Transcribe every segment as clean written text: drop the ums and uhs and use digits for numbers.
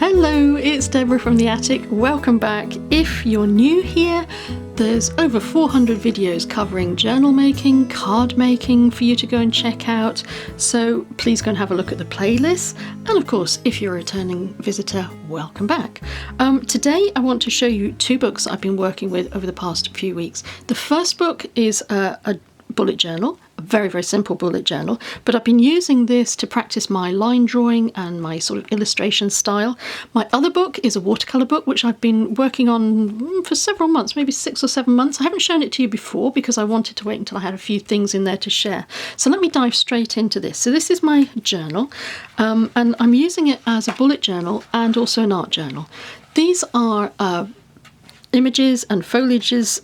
Hello, it's Deborah from the attic. Welcome back. If you're new here, there's over 400 videos covering journal making, card making for you to go and check out. So please go and have a look at the playlist. And of course, if you're a returning visitor, welcome back. Today I want to show you two books I've been working with over the past few weeks. The first book is a bullet journal, a very, very simple bullet journal, but I've been using this to practice my line drawing and my sort of illustration style. My other book is a watercolour book, which I've been working on for several months, maybe 6 or 7 months. I haven't shown it to you before because I wanted to wait until I had a few things in there to share. So let me dive straight into this. So this is my journal, and I'm using it as a bullet journal and also an art journal. These are images and foliages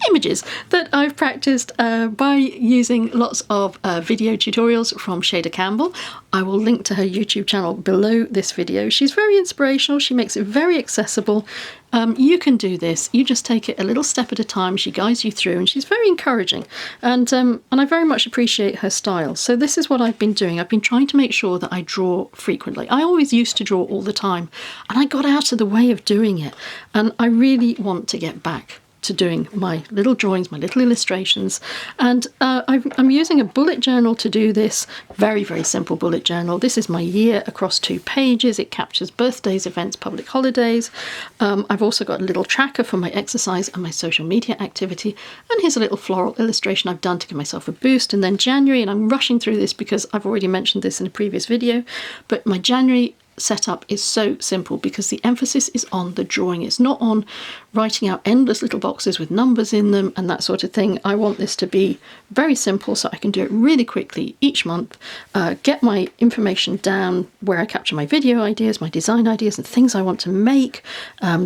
images that I've practiced by using lots of video tutorials from Shayda Campbell. I will link to her YouTube channel below this video. She's very inspirational. She makes it very accessible. You can do this. You just take it a little step at a time. She guides you through, and she's very encouraging. And I very much appreciate her style. So this is what I've been doing. I've been trying to make sure that I draw frequently. I always used to draw all the time, and I got out of the way of doing it. And I really want to get back to doing my little drawings, my little illustrations, and I'm using a bullet journal to do this. Very, very simple bullet journal. This is my year across 2 pages. It captures birthdays, events, public holidays. I've also got a little tracker for my exercise and my social media activity, and here's a little floral illustration I've done to give myself a boost. And then January, and I'm rushing through this because I've already mentioned this in a previous video, but my January setup is so simple because the emphasis is on the drawing. It's not on writing out endless little boxes with numbers in them and that sort of thing. I want this to be very simple so I can do it really quickly each month, get my information down where I capture my video ideas, my design ideas and things I want to make,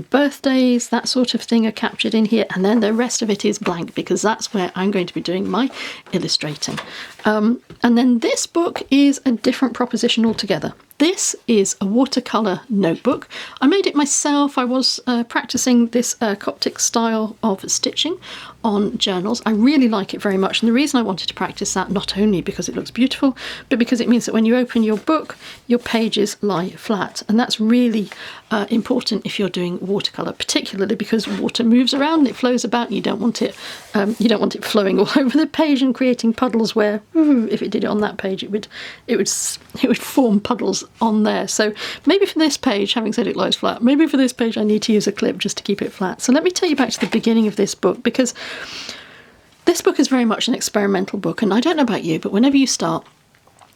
birthdays, that sort of thing are captured in here, and then the rest of it is blank because that's where I'm going to be doing my illustrating. And then this book is a different proposition altogether. This is a watercolour notebook. I made it myself. I was practicing this Coptic style of stitching on journals. I really like it very much, and the reason I wanted to practice that, not only because it looks beautiful, but because it means that when you open your book, your pages lie flat, and that's really important if you're doing watercolour, particularly because water moves around, it flows about, and you don't want it flowing all over the page and creating puddles where, if it did it on that page, it would form puddles on there. So maybe for this page, having said it lies flat, maybe for this page I need to use a clip just to keep it flat. So let me take you back to the beginning of this book, because this book is very much an experimental book, and I don't know about you, but whenever you start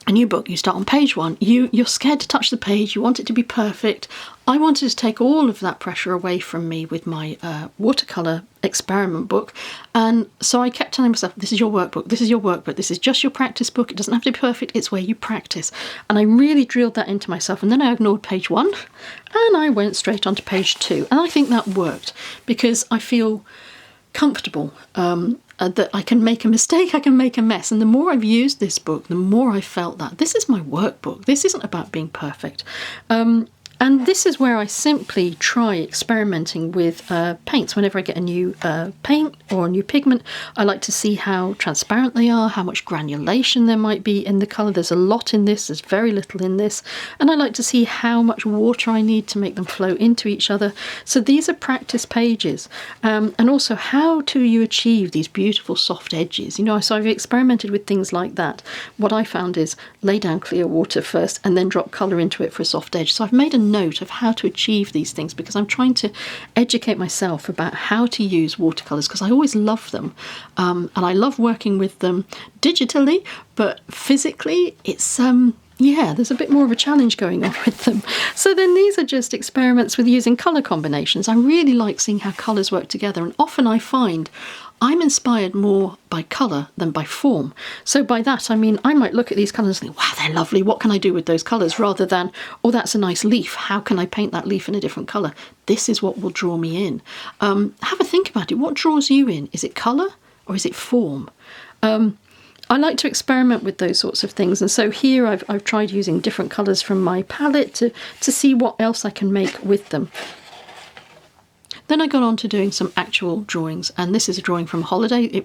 a new book, you start on page 1, you're scared to touch the page, you want it to be perfect. I wanted to take all of that pressure away from me with my watercolour experiment book, and so I kept telling myself, this is your workbook, this is your workbook, this is just your practice book, it doesn't have to be perfect, it's where you practice. And I really drilled that into myself, and then I ignored page 1 and I went straight onto page 2, and I think that worked because I feel comfortable that I can make a mistake, I can make a mess. And the more I've used this book, the more I felt that this is my workbook. This isn't about being perfect. And this is where I simply try experimenting with paints. Whenever I get a new paint or a new pigment, I like to see how transparent they are, how much granulation there might be in the colour. There's a lot in this, there's very little in this. And I like to see how much water I need to make them flow into each other. So these are practice pages. And also, how do you achieve these beautiful soft edges? You know, so I've experimented with things like that. What I found is lay down clear water first and then drop colour into it for a soft edge. So I've made a note of how to achieve these things because I'm trying to educate myself about how to use watercolours, because I always love them, and I love working with them digitally, but physically it's yeah, there's a bit more of a challenge going on with them. So then these are just experiments with using colour combinations. I really like seeing how colours work together, and often I find I'm inspired more by colour than by form. So by that I mean I might look at these colours and think, wow, they're lovely, what can I do with those colours, rather than, oh, that's a nice leaf, how can I paint that leaf in a different colour? This is what will draw me in. Have a think about it. What draws you in? Is it colour or is it form? I like to experiment with those sorts of things, and so here I've tried using different colours from my palette to see what else I can make with them. Then I got on to doing some actual drawings, and this is a drawing from a holiday. It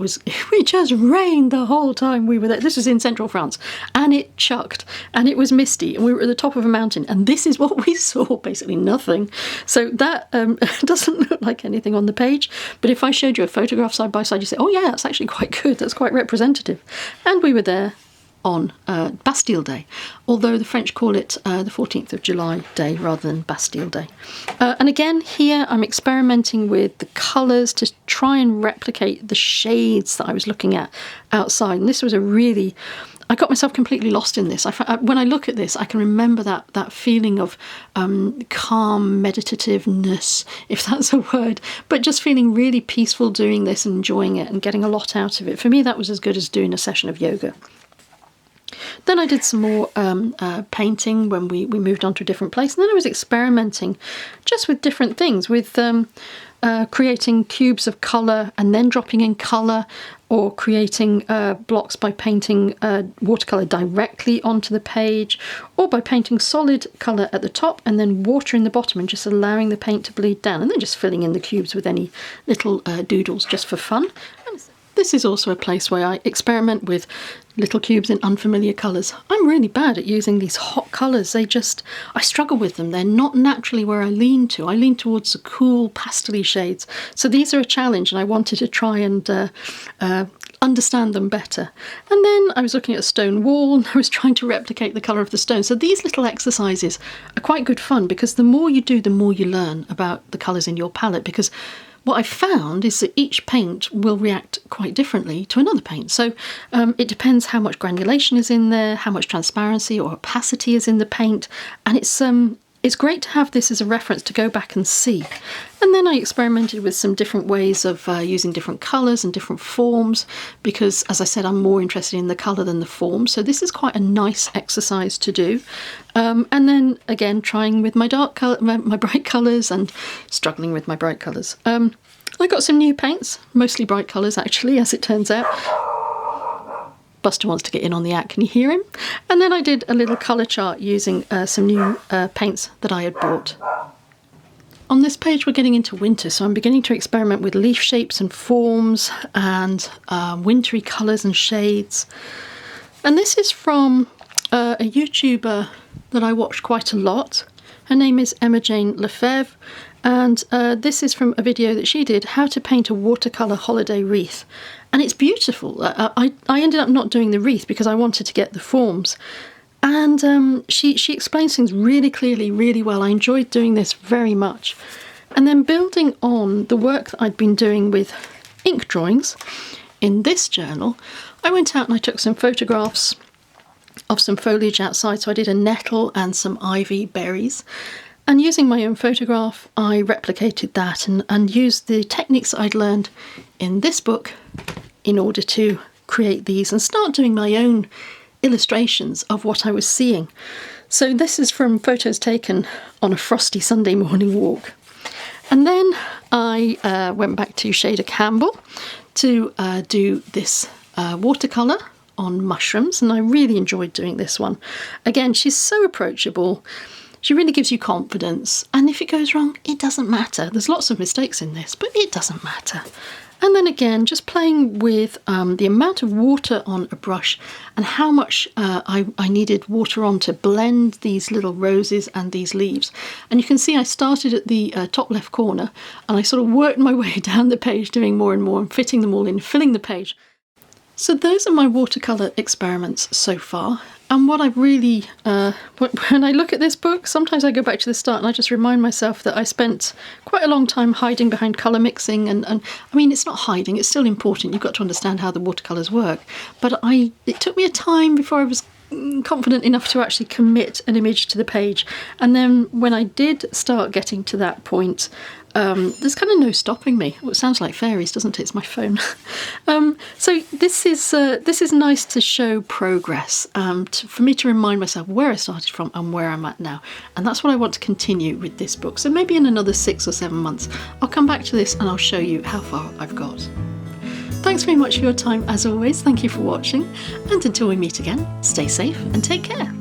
just rained the whole time we were there. This was in central France, and it chucked, and it was misty, and we were at the top of a mountain, and this is what we saw, basically nothing. So that doesn't look like anything on the page, but if I showed you a photograph side by side, you say, oh yeah, that's actually quite good, that's quite representative. And we were there on Bastille Day, although the French call it the 14th of July Day rather than Bastille Day. And again, here I'm experimenting with the colours to try and replicate the shades that I was looking at outside. And this was I got myself completely lost in this. When I look at this, I can remember that feeling of calm meditativeness, if that's a word, but just feeling really peaceful doing this and enjoying it and getting a lot out of it. For me, that was as good as doing a session of yoga. Then I did some more painting when we moved on to a different place. And then I was experimenting just with different things, with creating cubes of colour and then dropping in colour, or creating blocks by painting watercolour directly onto the page, or by painting solid colour at the top and then water in the bottom and just allowing the paint to bleed down, and then just filling in the cubes with any little doodles just for fun. This is also a place where I experiment with little cubes in unfamiliar colours. I'm really bad at using these hot colours. I struggle with them. They're not naturally where I lean to. I lean towards the cool pastel-y shades. So these are a challenge, and I wanted to try and understand them better. And then I was looking at a stone wall, and I was trying to replicate the colour of the stone. So these little exercises are quite good fun, because the more you do, the more you learn about the colours in your palette, because what I've found is that each paint will react quite differently to another paint. So it depends how much granulation is in there, how much transparency or opacity is in the paint, and it's great to have this as a reference to go back and see. And then I experimented with some different ways of using different colours and different forms, because, as I said, I'm more interested in the colour than the form. So this is quite a nice exercise to do. And then, again, trying with my my bright colours and struggling with my bright colours. I got some new paints, mostly bright colours, actually, as it turns out. Buster wants to get in on the act, can you hear him? And then I did a little colour chart using some new paints that I had bought. On this page we're getting into winter, so I'm beginning to experiment with leaf shapes and forms and wintry colours and shades. And this is from a YouTuber that I watch quite a lot. Her name is Emma Jane Lefebvre, and this is from a video that she did, how to paint a watercolour holiday wreath. And it's beautiful. I ended up not doing the wreath because I wanted to get the forms. And she explains things really clearly, really well. I enjoyed doing this very much. And then building on the work that I'd been doing with ink drawings in this journal, I went out and I took some photographs of some foliage outside. So I did a nettle and some ivy berries. And using my own photograph, I replicated that and used the techniques I'd learned in this book in order to create these and start doing my own illustrations of what I was seeing. So this is from photos taken on a frosty Sunday morning walk. And then I went back to Shayda Campbell to do this watercolour on mushrooms, and I really enjoyed doing this one. Again, she's so approachable. She really gives you confidence, and if it goes wrong, it doesn't matter. There's lots of mistakes in this, but it doesn't matter. And then again, just playing with the amount of water on a brush and how much I needed water on to blend these little roses and these leaves. And you can see I started at the top left corner, and I sort of worked my way down the page, doing more and more and fitting them all in, filling the page. So those are my watercolour experiments so far. And what I really, when I look at this book, sometimes I go back to the start and I just remind myself that I spent quite a long time hiding behind colour mixing. And I mean, it's not hiding, it's still important. You've got to understand how the watercolours work. But it took me a time before I was confident enough to actually commit an image to the page. And then when I did start getting to that point, there's kind of no stopping me. Well, it sounds like fairies, doesn't it? It's my phone. So this is nice to show progress, for me to remind myself where I started from and where I'm at now. And that's what I want to continue with this book. So maybe in another 6 or 7 months, I'll come back to this and I'll show you how far I've got. Thanks very much for your time as always. Thank you for watching. And until we meet again, stay safe and take care.